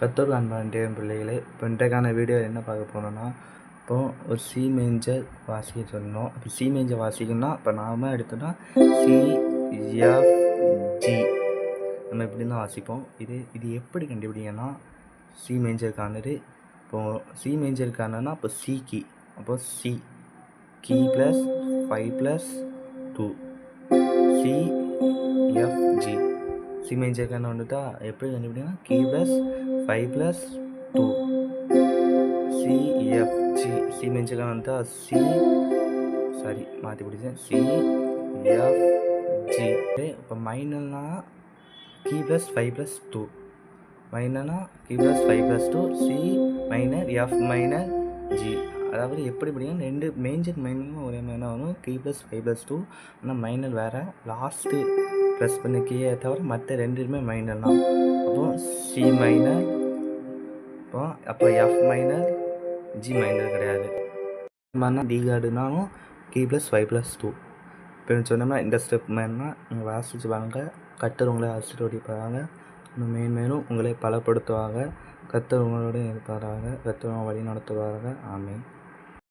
கர்த்தருக்கு அன்பான பிள்ளைகளே, இப்போ இன்றைக்கான வீடியோ என்ன பார்க்க போனோம்னா, இப்போது ஒரு சி மேஜர் வாசிக்க சொன்னோம். இப்போ சி மேஜர் வாசிக்கணும்னா இப்போ நாம எடுத்தோம்னா சி எஃப் ஜி நம்ம இப்படி தான் வாசிப்போம். இது எப்படி கண்டுபிடிங்கன்னா சி மேஜருக்கானது. இப்போது சி மேஜருக்கானன்னா இப்போ சி கீ, அப்போ C key plus 5 plus 2 C F G. C மேஜருக்கான வந்துட்டா எப்படி கண்டுபிடிங்கன்னா key plus 5 plus 2 C F G. C மேஜருக்கான வந்துட்டா மாற்றி பிடிச்சேன் சி எஃப் ஜி. இப்போ மைனர்னா கீ ப்ளஸ் 5 ப்ளஸ் 2 மைனர்னா key plus 5 plus 2 C minor F minor G. அதாவது எப்படி படிக்கணும், ரெண்டு மைனரும் ஒரே மாதிரி தான் வரும். கீ ப்ளஸ் 5 ப்ளஸ் 2 ஆனால் மைனர் வேறு, லாஸ்ட்டு ப்ளஸ் பண்ண கீயை தவிர மற்ற ரெண்டுமே மைனர் தான். அப்போது சி மைனர், அப்போ எஃப் மைனர் ஜி மைனர் கிடையாது. மாதிரினா டி கார்டுனாலும் கீ ப்ளஸ் 5 ப்ளஸ் 2. இப்போ சொன்னோம்னா இந்த ஸ்டெப் மாதிரினா நீங்கள் வாசிச்சு வாங்க. கர்த்தர் உங்களை ஆசீர்வதிப்பாங்க. மேலும் உங்களை பலப்படுத்துவாங்க. கர்த்தர் உங்களோட இருப்பாராக. கர்த்தர் வழி நடத்துவாராக. ஆமென்.